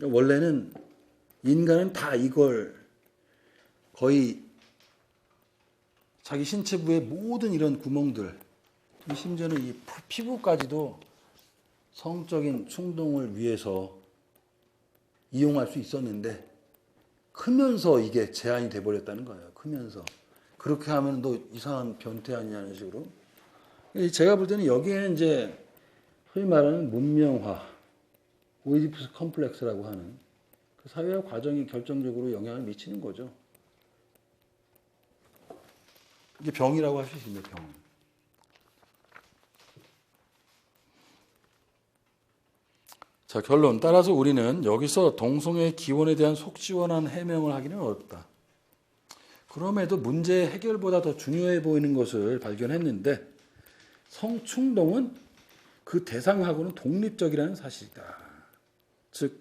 원래는 인간은 다 이걸 거의 자기 신체부의 모든 이런 구멍들, 심지어는 이 피부까지도 성적인 충동을 위해서 이용할 수 있었는데 크면서 이게 제한이 돼버렸다는 거예요. 크면서. 그렇게 하면 너 이상한 변태 아니냐는 식으로. 제가 볼 때는 여기에는 이제 소위 말하는 문명화, 오이디푸스 컴플렉스라고 하는 그 사회화 과정이 결정적으로 영향을 미치는 거죠. 이게 병이라고 할 수 있습니다. 병. 자, 결론. 따라서 우리는 여기서 동성애의 기원에 대한 속지원한 해명을 하기는 어렵다. 그럼에도 문제 해결보다 더 중요해 보이는 것을 발견했는데 성충동은 그 대상하고는 독립적이라는 사실이다. 즉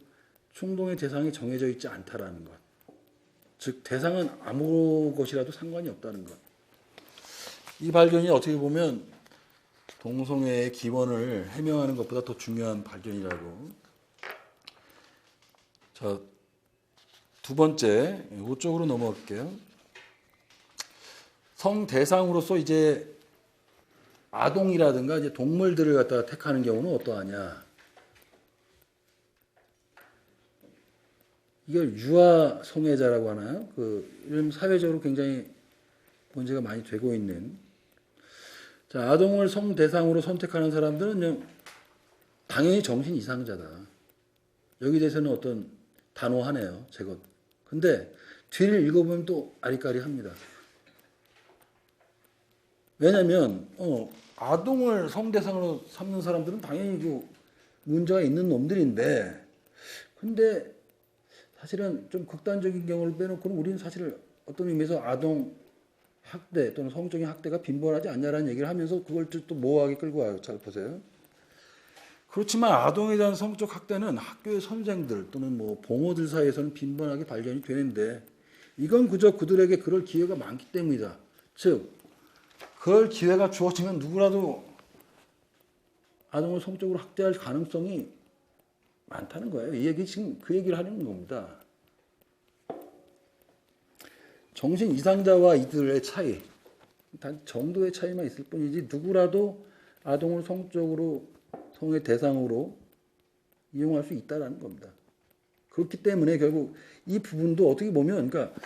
충동의 대상이 정해져 있지 않다라는 것. 즉 대상은 아무 것이라도 상관이 없다는 것. 이 발견이 어떻게 보면 동성애의 기원을 해명하는 것보다 더 중요한 발견이라고. 자, 두 번째, 이쪽으로 넘어갈게요. 성 대상으로서 이제 아동이라든가 이제 동물들을 갖다가 택하는 경우는 어떠하냐? 이걸 유아 성애자라고 하나요? 이런 사회적으로 굉장히 문제가 많이 되고 있는. 자, 아동을 성 대상으로 선택하는 사람들은 당연히 정신 이상자다. 여기 대해서는 어떤 단호하네요. 제것. 근데 뒤를 읽어보면 또 아리까리합니다. 왜냐하면 아동을 성 대상으로 삼는 사람들은 당연히 그 문제가 있는 놈들인데, 근데 사실은 좀 극단적인 경우를 빼놓고는 우리는 사실 어떤 의미에서 아동 학대 또는 성적인 학대가 빈번하지 않냐라는 얘기를 하면서 그걸 또 모호하게 끌고 와요. 잘 보세요. 그렇지만 아동에 대한 성적 학대는 학교의 선생들 또는 뭐 봉호들 사이에서는 빈번하게 발견이 되는데 이건 그저 그들에게 그럴 기회가 많기 때문이다. 즉 그럴 기회가 주어지면 누구라도 아동을 성적으로 학대할 가능성이 많다는 거예요. 이 얘기 지금 그 얘기를 하는 겁니다. 정신 이상자와 이들의 차이, 단 정도의 차이만 있을 뿐이지 누구라도 아동을 성의 대상으로 이용할 수 있다는 겁니다. 그렇기 때문에 결국 이 부분도 어떻게 보면, 그러니까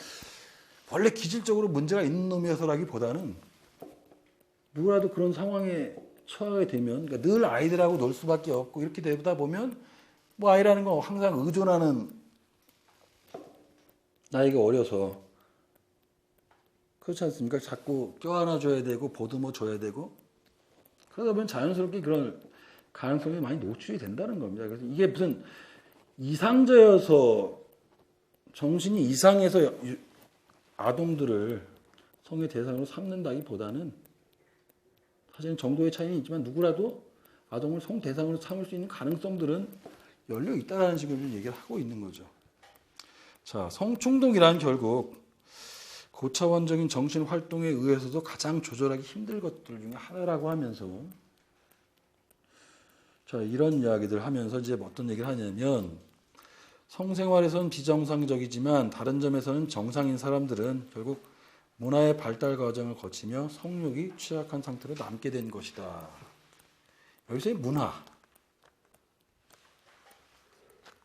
원래 기질적으로 문제가 있는 놈이어서라기보다는 누구라도 그런 상황에 처하게 되면, 그러니까 늘 아이들하고 놀 수밖에 없고 이렇게 되다 보면 뭐 아이라는 건 항상 의존하는 나이가 어려서 그렇지 않습니까? 자꾸 껴안아줘야 되고 보듬어 줘야 되고 그러다 보면 자연스럽게 그런 가능성이 많이 노출이 된다는 겁니다. 그래서 이게 무슨 이상자여서 정신이 이상해서 아동들을 성의 대상으로 삼는다기보다는 사실은 정도의 차이는 있지만 누구라도 아동을 성 대상으로 삼을 수 있는 가능성들은 열려 있다는 식으로 얘기를 하고 있는 거죠. 자, 성충동이란 결국 고차원적인 정신 활동에 의해서도 가장 조절하기 힘든 것들 중에 하나라고 하면서, 자, 이런 이야기들 하면서 이제 어떤 얘기를 하냐면 성생활에서는 비정상적이지만 다른 점에서는 정상인 사람들은 결국 문화의 발달 과정을 거치며 성욕이 취약한 상태로 남게 된 것이다. 여기서의 문화,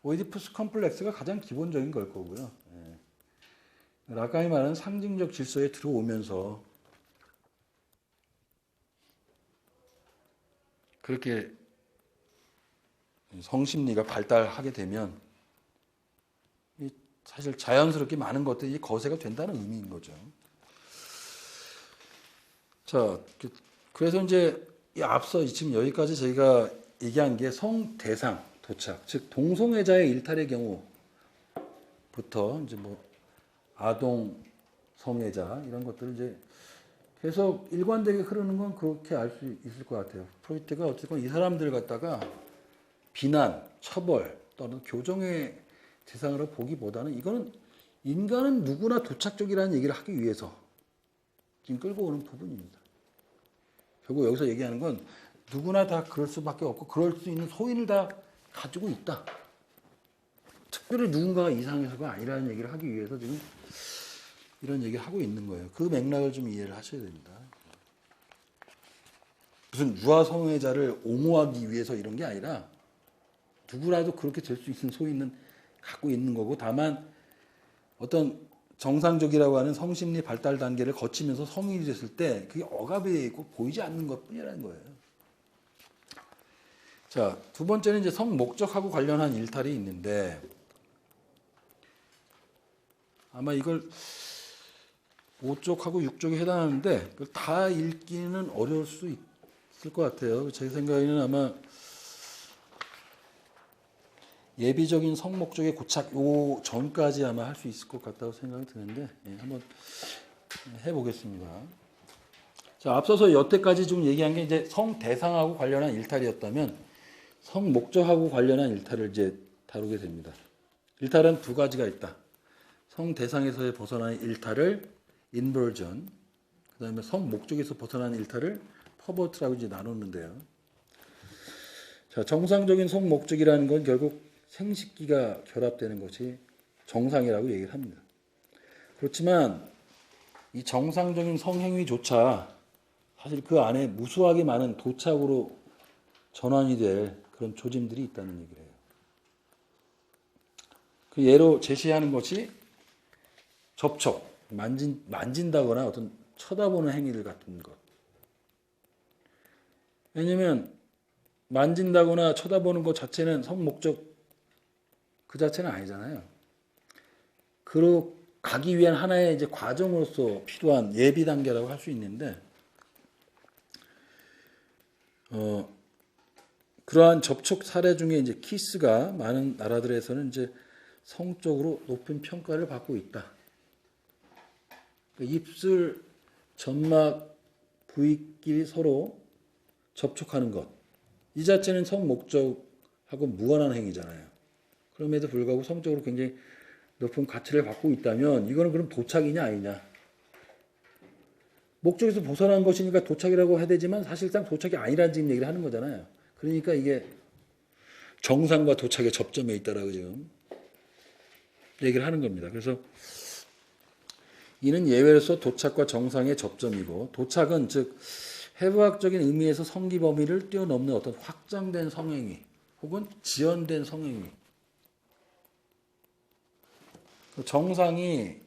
오이디푸스 컴플렉스가 가장 기본적인 걸 거고요. 라칸이 말하는 상징적 질서에 들어오면서 그렇게 성심리가 발달하게 되면 사실 자연스럽게 많은 것들이 거세가 된다는 의미인 거죠. 자, 그래서 이제 앞서 지금 여기까지 저희가 얘기한 게 성대상 도착, 즉 동성애자의 일탈의 경우부터 이제 뭐 아동 성애자 이런 것들을 이제 계속 일관되게 흐르는 건 그렇게 알 수 있을 것 같아요. 프로이트가 어쨌든 이 사람들을 갖다가 비난, 처벌 또는 교정의 대상으로 보기보다는 이거는 인간은 누구나 도착적이라는 얘기를 하기 위해서 지금 끌고 오는 부분입니다. 결국 여기서 얘기하는 건 누구나 다 그럴 수밖에 없고 그럴 수 있는 소인을 다 가지고 있다. 특별히 누군가가 이상해서가 아니라는 얘기를 하기 위해서 지금 이런 얘기를 하고 있는 거예요. 그 맥락을 좀 이해를 하셔야 됩니다. 무슨 유아 성애자를 옹호하기 위해서 이런 게 아니라 누구라도 그렇게 될 수 있는 소위는 갖고 있는 거고, 다만 어떤 정상적이라고 하는 성심리 발달 단계를 거치면서 성인이 됐을 때 그게 억압이 되어 있고 보이지 않는 것뿐이라는 거예요. 자, 두 번째는 이제 성목적하고 관련한 일탈이 있는데, 아마 이걸 5쪽하고 6쪽에 해당하는데 그걸 다 읽기는 어려울 수 있을 것 같아요. 제 생각에는 아마 예비적인 성목적의 고착 요 전까지 아마 할 수 있을 것 같다고 생각이 드는데, 한번 해보겠습니다. 자, 앞서서 여태까지 좀 얘기한 게 이제 성 대상하고 관련한 일탈이었다면 성 목적하고 관련한 일탈을 이제 다루게 됩니다. 일탈은 두 가지가 있다. 성 대상에서의 벗어나는 일탈을 인버전, 그다음에 성 목적에서 벗어나는 일탈을 퍼버트라고 이제 나누는데요. 자, 정상적인 성 목적이라는 건 결국 생식기가 결합되는 것이 정상이라고 얘기를 합니다. 그렇지만 이 정상적인 성행위조차 사실 그 안에 무수하게 많은 도착으로 전환이 될 그런 조짐들이 있다는 얘기를 해요. 그 예로 제시하는 것이 접촉, 만진다거나 어떤 쳐다보는 행위들 같은 것. 왜냐하면 만진다거나 쳐다보는 것 자체는 성목적 그 자체는 아니잖아요. 그러 가기 위한 하나의 이제 과정으로서 필요한 예비 단계라고 할 수 있는데, 그러한 접촉 사례 중에 이제 키스가 많은 나라들에서는 이제 성적으로 높은 평가를 받고 있다. 입술, 점막 부위끼리 서로 접촉하는 것, 이 자체는 성 목적하고 무관한 행위잖아요. 그럼에도 불구하고 성적으로 굉장히 높은 가치를 갖고 있다면 이거는 그럼 도착이냐 아니냐? 목적에서 벗어난 것이니까 도착이라고 해야 되지만 사실상 도착이 아니라는 지금 얘기를 하는 거잖아요. 그러니까 이게 정상과 도착의 접점에 있다라고 지금 얘기를 하는 겁니다. 그래서 이는 예외로서 도착과 정상의 접점이고, 도착은 즉 해부학적인 의미에서 성기 범위를 뛰어넘는 어떤 확장된 성행위 혹은 지연된 성행위. 정상이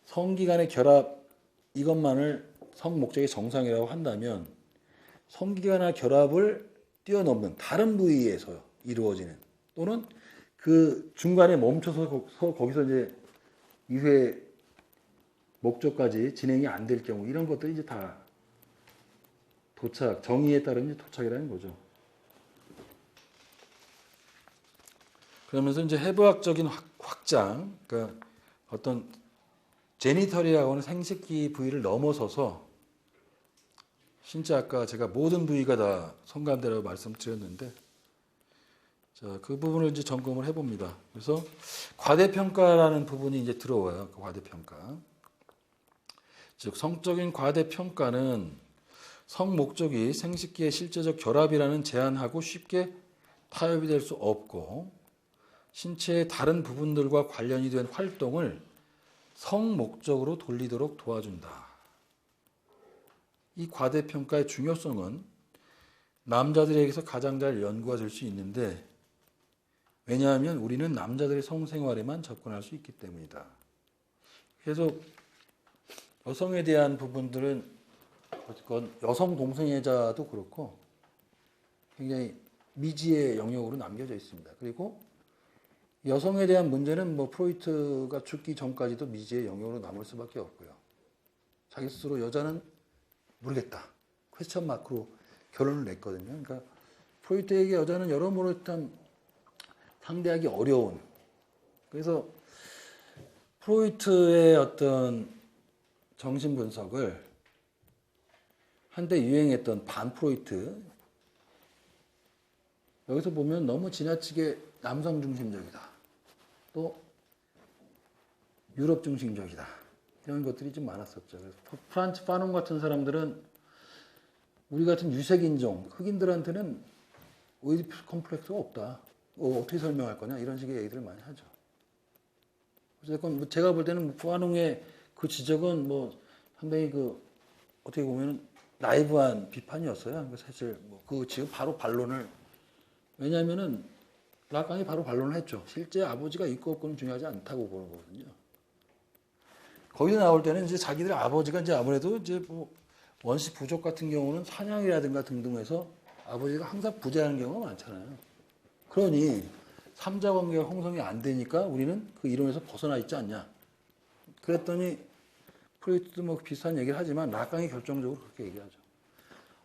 성기 간의 결합 이것만을 성목적의 정상이라고 한다면 성기 간의 결합을 뛰어넘는 다른 부위에서 이루어지는, 또는 그 중간에 멈춰서 거기서 이제 이후에 목적까지 진행이 안 될 경우, 이런 것들이 이제 다 도착, 정의에 따른 이제 도착이라는 거죠. 그러면서 이제 해부학적인 확장, 그러니까 어떤 제니털이라고 하는 생식기 부위를 넘어서서, 진짜 아까 제가 모든 부위가 다 성감대라고 말씀드렸는데, 자, 그 부분을 이제 점검을 해봅니다. 그래서 과대평가라는 부분이 이제 들어와요. 그 과대평가. 즉 성적인 과대평가는 성 목적이 생식기의 실제적 결합이라는 제한하고 쉽게 타협이 될 수 없고, 신체의 다른 부분들과 관련이 된 활동을 성 목적으로 돌리도록 도와준다. 이 과대평가의 중요성은 남자들에게서 가장 잘 연구가 될 수 있는데, 왜냐하면 우리는 남자들의 성생활에만 접근할 수 있기 때문이다. 그래서 여성에 대한 부분들은 어쨌건 여성 동성애자도 그렇고 굉장히 미지의 영역으로 남겨져 있습니다. 그리고 여성에 대한 문제는 뭐 프로이트가 죽기 전까지도 미지의 영역으로 남을 수밖에 없고요. 자기 스스로 여자는 모르겠다, 퀘스천 마크로 결론을 냈거든요. 그러니까 프로이트에게 여자는 여러모로 일단 상대하기 어려운, 그래서 프로이트의 어떤 정신 분석을 한때 유행했던 반 프로이트, 여기서 보면 너무 지나치게 남성 중심적이다, 또 유럽 중심적이다, 이런 것들이 좀 많았었죠. 그래서 프란츠 파논 같은 사람들은 우리 같은 유색인종 흑인들한테는 오이디푸스 컴플렉스가 없다, 어떻게 설명할 거냐 이런 식의 얘기들을 많이 하죠. 어쨌든 뭐 제가 볼 때는 부한웅의 그 지적은 뭐 상당히 그 어떻게 보면 나이브한 비판이었어요. 사실 그 지금 바로 반론을 왜냐하면은 락강이 바로 반론을 했죠. 실제 아버지가 있고 없고는 중요하지 않다고 보는 거거든요. 거기서 나올 때는 이제 자기들 아버지가 이제 아무래도 이제 뭐 원시 부족 같은 경우는 사냥이라든가 등등 해서 아버지가 항상 부재하는 경우가 많잖아요. 그러니 삼자 관계가 형성이 안 되니까 우리는 그 이론에서 벗어나 있지 않냐. 그랬더니 프로이트도 뭐 비슷한 얘기를 하지만 락강이 결정적으로 그렇게 얘기하죠.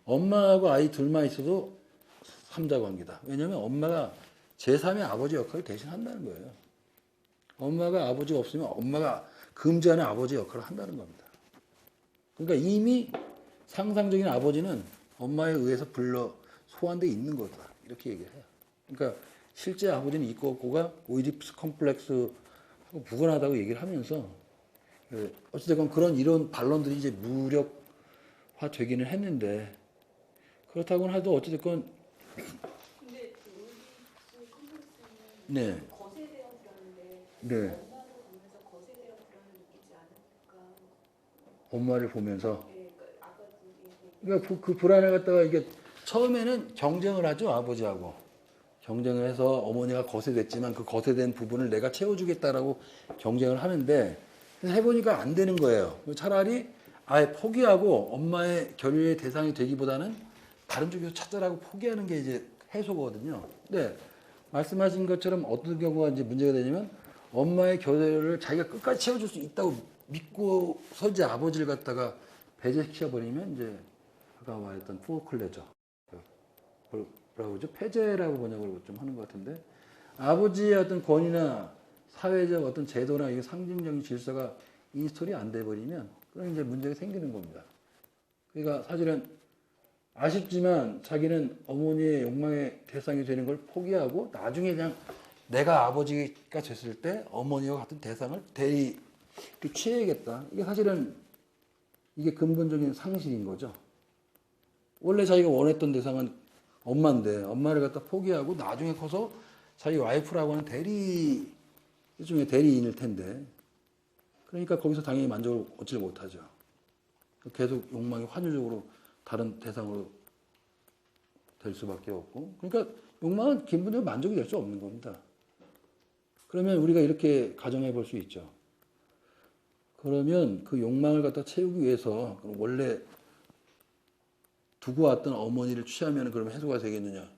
엄마하고 아이 둘만 있어도 삼자 관계다. 왜냐하면 엄마가 제3의 아버지 역할을 대신한다는 거예요. 엄마가 아버지가 없으면 엄마가 금지하는 아버지 역할을 한다는 겁니다. 그러니까 이미 상상적인 아버지는 엄마에 의해서 불러 소환되어 있는 거다. 이렇게 얘기를 해요. 그러니까 실제 아버지는 있고 없고가 오이디푸스 컴플렉스하고 무관하다고 얘기를 하면서 어찌됐건 그런 이런 반론들이 이제 무력화 되기는 했는데 그렇다고는 해도 어찌됐건 근데 그 오이디푸스 컴플렉스는 네. 거세에 대한 불안인데 네. 엄마를 보면서 거세에 대한 불안을 느끼지 않을까? 엄마를 보면서 네, 그러니까 아까 그러니까 그 불안을 갖다가 이게 처음에는 경쟁을 하죠 아버지하고 경쟁을 해서 어머니가 거세됐지만 그 거세된 부분을 내가 채워주겠다라고 경쟁을 하는데 해보니까 안 되는 거예요. 차라리 아예 포기하고 엄마의 결의의 대상이 되기보다는 다른 쪽에서 찾아라고 포기하는 게 이제 해소거든요. 근데 말씀하신 것처럼 어떤 경우가 이제 문제가 되냐면 엄마의 결의를 자기가 끝까지 채워줄 수 있다고 믿고서 이제 아버지를 갖다가 배제시켜버리면 이제 아까 말했던 푸어클레저 뭐라고 그러죠? 폐제라고 번역을 좀 하는 것 같은데 아버지의 어떤 권위나 사회적 어떤 제도나 이 상징적인 질서가 인스톨이 안 돼버리면 그런 이제 문제가 생기는 겁니다. 그러니까 사실은 아쉽지만 자기는 어머니의 욕망의 대상이 되는 걸 포기하고 나중에 그냥 내가 아버지가 됐을 때 어머니와 같은 대상을 대리 취해야겠다. 이게 사실은 이게 근본적인 상실인 거죠. 원래 자기가 원했던 대상은 엄마인데 엄마를 갖다 포기하고 나중에 커서 자기 와이프라고 하는 대리 일종의 대리인일 텐데 그러니까 거기서 당연히 만족을 얻지 못하죠. 계속 욕망이 환유적으로 다른 대상으로 될 수밖에 없고 그러니까 욕망은 기본적으로 만족이 될 수 없는 겁니다. 그러면 우리가 이렇게 가정해 볼 수 있죠. 그러면 그 욕망을 갖다 채우기 위해서 원래 두고 왔던 어머니를 취하면 그러면 해소가 되겠느냐.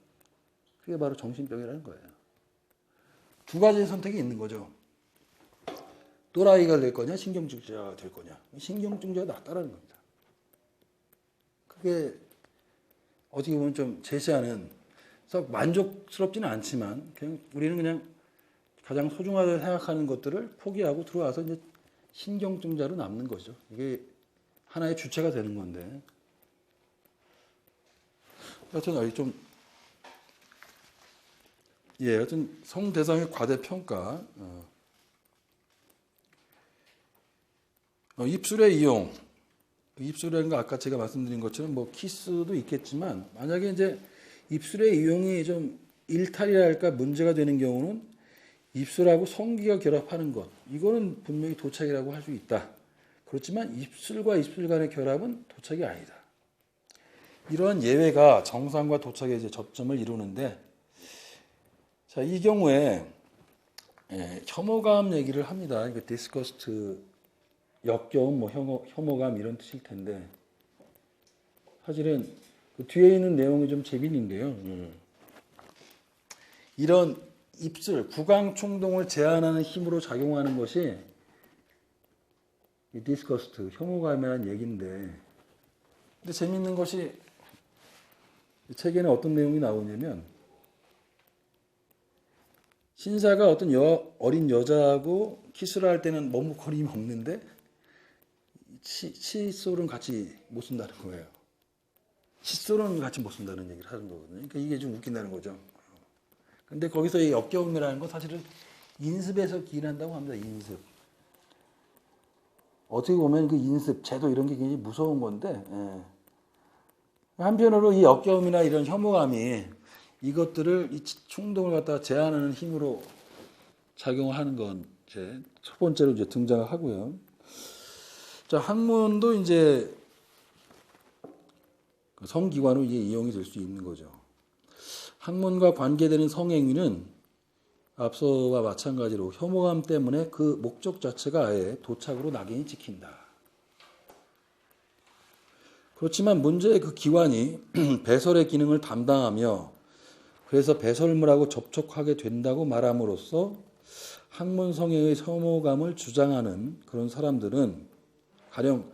그게 바로 정신병이라는 거예요. 두 가지의 선택이 있는 거죠. 또라이가 될 거냐, 신경증자가 될 거냐. 신경증자가 낫다라는 겁니다. 그게 어떻게 보면 좀 제시하는 썩 만족스럽지는 않지만 그냥 우리는 그냥 가장 소중하다고 생각하는 것들을 포기하고 들어와서 이제 신경증자로 남는 거죠. 이게 하나의 주체가 되는 건데. 하여튼 좀 하여튼 성대상의 과대평가. 입술의 이용. 입술이라는 거 아까 제가 말씀드린 것처럼 뭐 키스도 있겠지만 만약에 이제 입술의 이용이 좀 일탈이랄까 문제가 되는 경우는 입술하고 성기가 결합하는 것. 이거는 분명히 도착이라고 할 수 있다. 그렇지만 입술과 입술 간의 결합은 도착이 아니다. 이러한 예외가 정상과 도착의 이제 접점을 이루는데, 자, 이 경우에 혐오감 얘기를 합니다. 이게 디스커스트, 역겨움, 뭐 혐오감 이런 뜻일 텐데, 사실은 그 뒤에 있는 내용이 좀 재밌는데요. 이런 입술, 구강 충동을 제한하는 힘으로 작용하는 것이 이 디스커스트, 혐오감이라는 얘기인데, 근데 재밌는 것이 이 책에는 어떤 내용이 나오냐면 신사가 어떤 어린 여자하고 키스를 할 때는 머뭇거림이 없는데 칫솔은 같이 못 쓴다는 거예요. 칫솔은 같이 못 쓴다는 얘기를 하는 거거든요. 그러니까 이게 좀 웃긴다는 거죠. 근데 거기서 이 역겨움이라는 건 사실은 인습에서 기인한다고 합니다. 인습. 어떻게 보면 그 인습, 제도 이런 게 굉장히 무서운 건데, 한편으로 이 역겨움이나 이런 혐오감이 이것들을 이 충동을 갖다가 제한하는 힘으로 작용하는 건 이제 첫 번째로 이제 등장을 하고요. 자, 학문도 이제 성기관으로 이제 이용이 될 수 있는 거죠. 학문과 관계되는 성행위는 앞서와 마찬가지로 혐오감 때문에 그 목적 자체가 아예 도착으로 낙인이 찍힌다. 그렇지만 문제의 그 기관이 배설의 기능을 담당하며 그래서 배설물하고 접촉하게 된다고 말함으로써 학문 성행의 혐오감을 주장하는 그런 사람들은 가령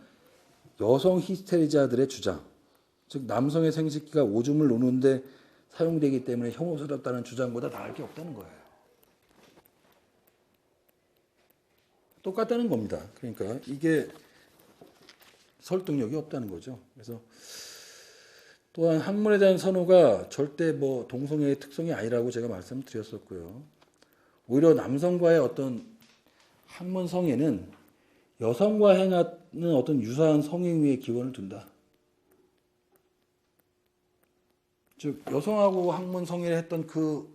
여성 히스테리자들의 주장, 즉 남성의 생식기가 오줌을 누는데 사용되기 때문에 혐오스럽다는 주장보다 나을 게 없다는 거예요. 똑같다는 겁니다. 그러니까 이게 설득력이 없다는 거죠. 그래서 또한 학문에 대한 선호가 절대 뭐 동성애의 특성이 아니라고 제가 말씀드렸었고요. 오히려 남성과의 어떤 학문 성애는 여성과 행하는 어떤 유사한 성행위의 기원을 둔다. 즉 여성하고 학문 성애를 했던 그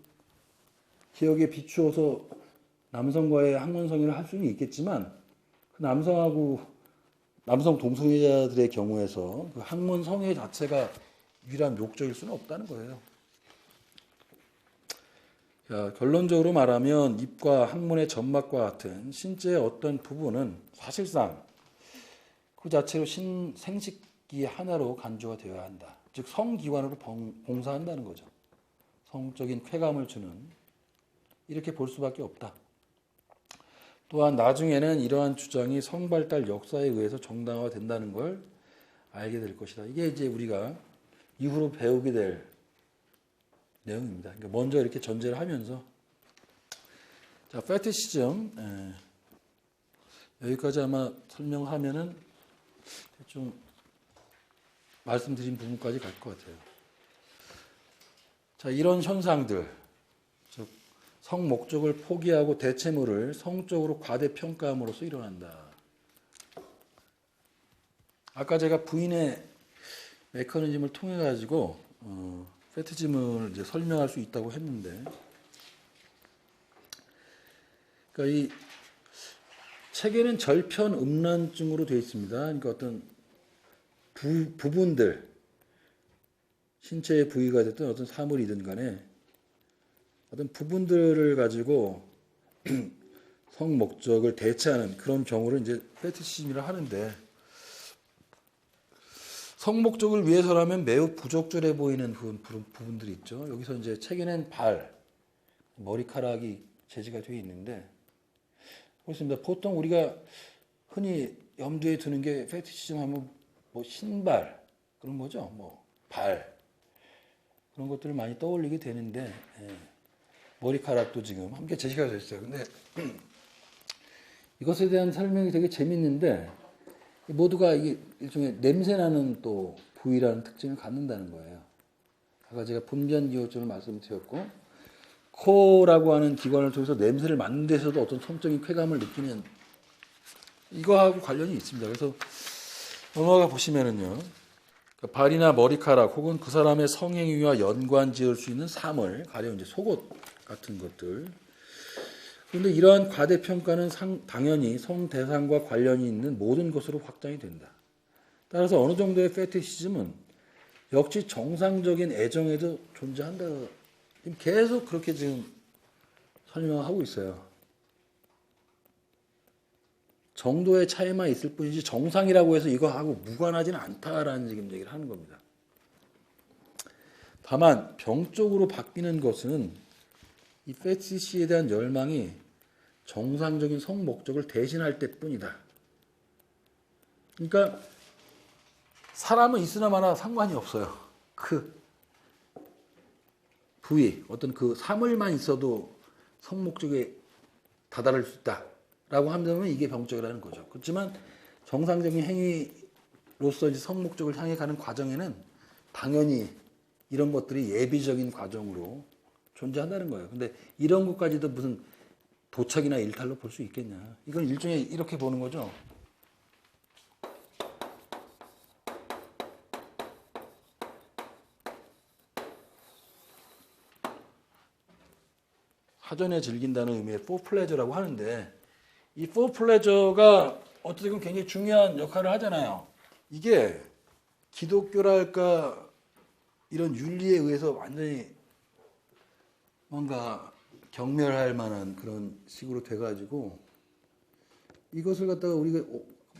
기억에 비추어서 남성과의 학문 성애를 할 수는 있겠지만 그 남성 동성애자들의 경우에서 그 학문 성애 자체가 유일한 목적일 수는 없다는 거예요. 자, 결론적으로 말하면 입과 학문의 점막과 같은 신체의 어떤 부분은 사실상 그 자체로 생식기 하나로 간주가 되어야 한다. 즉 성기관으로 봉사한다는 거죠. 성적인 쾌감을 주는, 이렇게 볼 수밖에 없다. 또한 나중에는 이러한 주장이 성발달 역사에 의해서 정당화된다는 걸 알게 될 것이다. 이게 이제 우리가 이후로 배우게 될 내용입니다. 그러니까 먼저 이렇게 전제를 하면서, 자, 페티시즘, 여기까지 아마 설명하면은 좀 말씀드린 부분까지 갈 것 같아요. 자, 이런 현상들, 즉 성 목적을 포기하고 대체물을 성적으로 과대평가함으로써 일어난다. 아까 제가 부인의 메커니즘을 통해 가지고 페티즘을 이제 설명할 수 있다고 했는데, 그러니까 이 책에는 절편 음란증으로 되어 있습니다. 그러니까 어떤 부분들, 신체의 부위가 됐든 어떤 사물이든 간에 어떤 부분들을 가지고 성 목적을 대체하는 그런 경우를 이제 페티시즘이라 하는데, 성 목적을 위해서라면 매우 부적절해 보이는 부분들이 있죠. 여기서 이제 책에는 발, 머리카락이 제시가 되어 있는데, 그렇습니다. 보통 우리가 흔히 염두에 두는 게 페티시즘 하면 뭐 신발 그런 거죠. 뭐 발 그런 것들을 많이 떠올리게 되는데, 머리카락도 지금 함께 제시가 되어 있어요. 근데 이것에 대한 설명이 되게 재밌는데, 모두가 이게 일종의 냄새나는 또 부위라는 특징을 갖는다는 거예요. 아까 제가 분변기호증을 말씀드렸고, 코라고 하는 기관을 통해서 냄새를 맡는 데서도 어떤 성적인 쾌감을 느끼는, 이거하고 관련이 있습니다. 그래서 넘어가 보시면은요, 발이나 머리카락 혹은 그 사람의 성행위와 연관 지을 수 있는 사물, 가령 이제 속옷 같은 것들. 그런데 이러한 과대평가는 당연히 성 대상과 관련이 있는 모든 것으로 확장이 된다. 따라서 어느 정도의 페티시즘은 역시 정상적인 애정에도 존재한다. 지금 계속 그렇게 지금 설명하고 있어요. 정도의 차이만 있을 뿐이지 정상이라고 해서 이거하고 무관하지는 않다라는 지금 얘기를 하는 겁니다. 다만 병적으로 바뀌는 것은 이 페티시에 대한 열망이 정상적인 성 목적을 대신할 때뿐이다. 그러니까 사람은 있으나 마나 상관이 없어요. 그 부위, 어떤 그 사물만 있어도 성 목적에 다다를 수 있다라고 한다면 이게 병적이라는 거죠. 그렇지만 정상적인 행위로서 이제 성 목적을 향해 가는 과정에는 당연히 이런 것들이 예비적인 과정으로 존재한다는 거예요. 근데 이런 것까지도 무슨 도착이나 일탈로 볼 수 있겠냐. 이건 일종의 이렇게 보는 거죠. 사전에 즐긴다는 의미의 for pleasure라고 하는데 이 for pleasure가 어떻게 보면 굉장히 중요한 역할을 하잖아요. 이게 기독교랄까 이런 윤리에 의해서 완전히 뭔가 경멸할 만한 그런 식으로 돼가지고 이것을 갖다가 우리가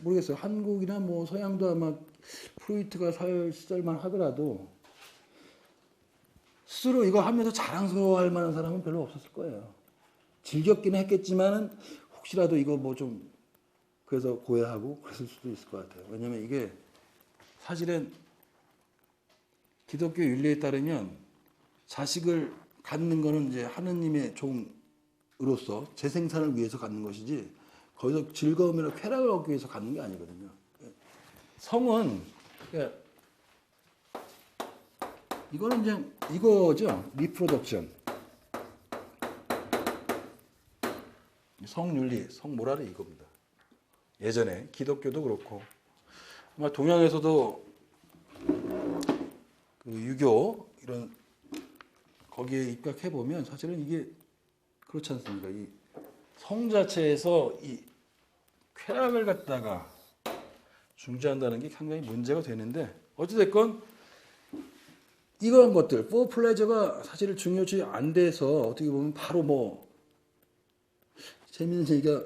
모르겠어요. 한국이나 뭐 서양도 아마 프로이트가 살 시절만 하더라도 스스로 이거 하면서 자랑스러워할 만한 사람은 별로 없었을 거예요. 즐겼기는 했겠지만은 혹시라도 이거 뭐 좀 그래서 고해하고 그랬을 수도 있을 것 같아요. 왜냐면 이게 사실은 기독교 윤리에 따르면 자식을 갖는 거는 이제 하느님의 종으로서 재생산을 위해서 갖는 것이지 거기서 즐거움이나 쾌락을 얻기 위해서 갖는 게 아니거든요. 성은 그러니까 이거는 이제 이거죠. 리프로덕션. 성윤리, 성모랄이 이겁니다. 예전에 기독교도 그렇고 아마 동양에서도 그 유교 이런 거기에 입각해 보면 사실은 이게 그렇지 않습니까? 이 성 자체에서 이 쾌락을 갖다가 중시한다는 게 상당히 문제가 되는데 어찌됐건 이런 것들 for pleasure가 사실 중요시 안 돼서 어떻게 보면 바로 뭐 재밌는 얘기가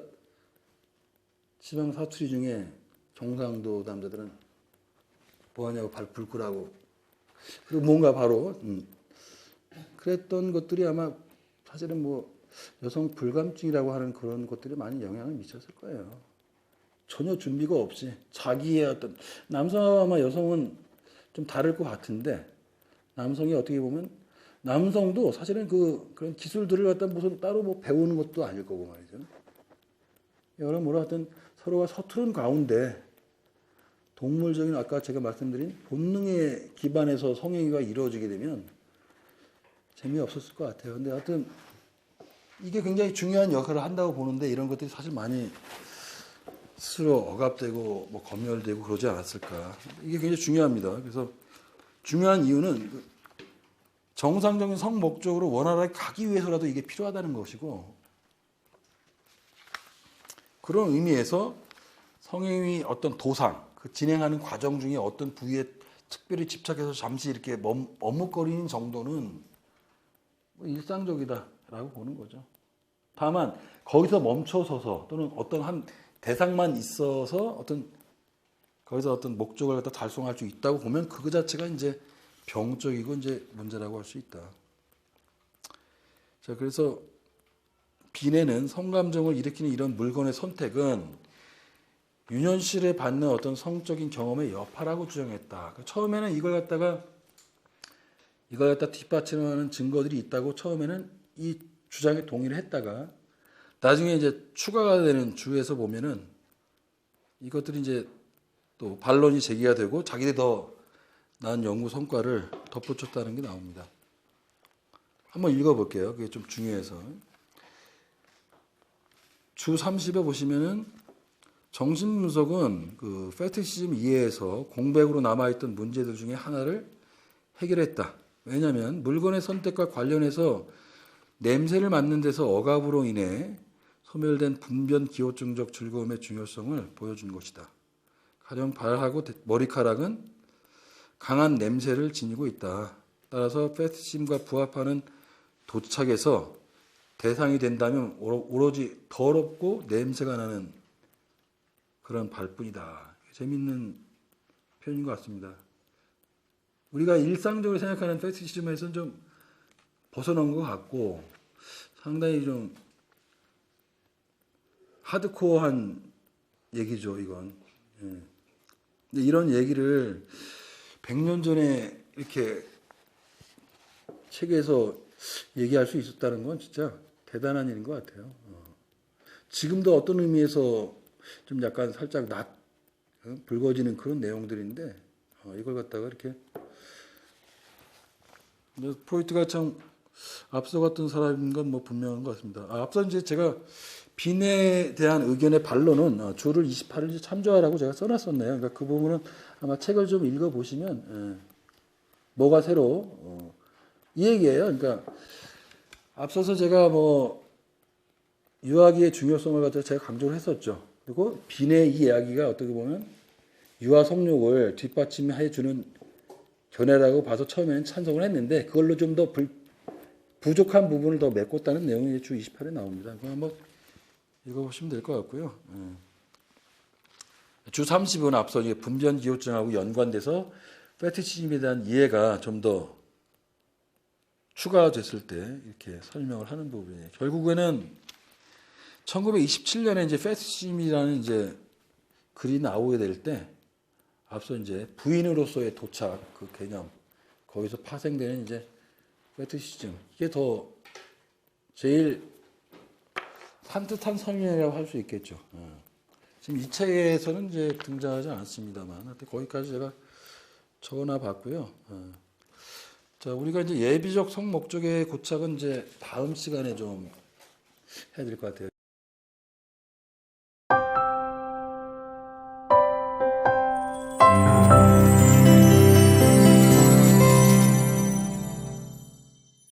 지방 사투리 중에 경상도 남자들은 뭐하냐고 불 끄라고 그리고 뭔가 바로 그랬던 것들이 아마 사실은 뭐 여성 불감증이라고 하는 그런 것들이 많이 영향을 미쳤을 거예요. 전혀 준비가 없이 자기의 어떤 남성과 아마 여성은 좀 다를 것 같은데 남성이 어떻게 보면 남성도 사실은 그런 기술들을 갖다 무슨 따로 뭐 배우는 것도 아닐 거고 말이죠. 여러 뭐라 하여튼 서로가 서투른 가운데 동물적인 아까 제가 말씀드린 본능에 기반해서 성행위가 이루어지게 되면 재미없었을 것 같아요. 근데 하여튼 이게 굉장히 중요한 역할을 한다고 보는데 이런 것들이 사실 많이 스스로 억압되고 뭐 검열되고 그러지 않았을까. 이게 굉장히 중요합니다. 그래서 중요한 이유는 정상적인 성 목적으로 원활하게 가기 위해서라도 이게 필요하다는 것이고 그런 의미에서 성행위 어떤 도상, 그 진행하는 과정 중에 어떤 부위에 특별히 집착해서 잠시 이렇게 머뭇거리는 정도는 뭐 일상적이다라고 보는 거죠. 다만 거기서 멈춰서서 또는 어떤 한 대상만 있어서 거기서 어떤 목적을 갖다 달성할 수 있다고 보면 그거 자체가 이제 병적이고 이제 문제라고 할 수 있다. 자, 그래서 비내는 성감정을 일으키는 이런 물건의 선택은 유년실에 받는 어떤 성적인 경험의 여파라고 주장했다. 처음에는 이걸 갖다 뒷받침하는 증거들이 있다고 처음에는 이 주장에 동의를 했다가 나중에 이제 추가가 되는 주에서 보면은 이것들이 이제 또 반론이 제기가 되고 자기들이 더 나은 연구 성과를 덧붙였다는 게 나옵니다. 한번 읽어볼게요. 그게 좀 중요해서. 주 30에 보시면은 정신분석은 그 페티시즘 이해에서 공백으로 남아있던 문제들 중에 하나를 해결했다. 왜냐하면 물건의 선택과 관련해서 냄새를 맡는 데서 억압으로 인해 소멸된 분변 기호증적 즐거움의 중요성을 보여준 것이다. 가령 발하고 머리카락은 강한 냄새를 지니고 있다. 따라서 페티시즘과 부합하는 도착에서 대상이 된다면 오로지 더럽고 냄새가 나는 그런 발뿐이다. 재밌는 표현인 것 같습니다. 우리가 일상적으로 생각하는 페티시즘에서는 좀 벗어난 것 같고 상당히 좀 하드코어한 얘기죠, 이건. 예. 근데 이런 얘기를 100년 전에 이렇게 책에서 얘기할 수 있었다는 건 진짜 대단한 일인 것 같아요. 지금도 어떤 의미에서 좀 약간 살짝 붉어지는 그런 내용들인데 이걸 갖다가 이렇게 프로이트가 참 앞서갔던 사람인 건 뭐 분명한 것 같습니다. 앞서 이제 제가 빈에 대한 의견의 반론은 주를 28일 참조하라고 제가 써놨었네요. 그러니까 그 부분은 아마 책을 좀 읽어보시면 뭐가 새로 이 얘기예요. 그러니까 앞서서 제가 뭐 유아기의 중요성을 갖다 제가 강조를 했었죠. 그리고 빈의 이 이야기가 어떻게 보면 유아 성욕을 뒷받침해 주는 견해라고 봐서 처음에는 찬성을 했는데 그걸로 좀 더 부족한 부분을 더 메꿨다는 내용이 주 28에 나옵니다. 그거 한번 읽어보시면 될 것 같고요. 주 30은 앞서 이제 분변 기호증하고 연관돼서 페티시즘에 대한 이해가 좀 더 추가됐을 때 이렇게 설명을 하는 부분이에요. 결국에는 1927년에 이제 페티시즘이라는 이제 글이 나오게 될 때 앞서 이제 부인으로서의 도착 그 개념 거기서 파생되는 이제 페티시즘 이게 더 제일 산뜻한 설명이라고 할 수 있겠죠. 지금 이 책에서는 이제 등장하지 않았습니다만 하여튼 거기까지 제가 적어놔 봤고요. 자, 우리가 이제 예비적 성목적의 고착은 이제 다음 시간에 좀 해야 될 것 같아요.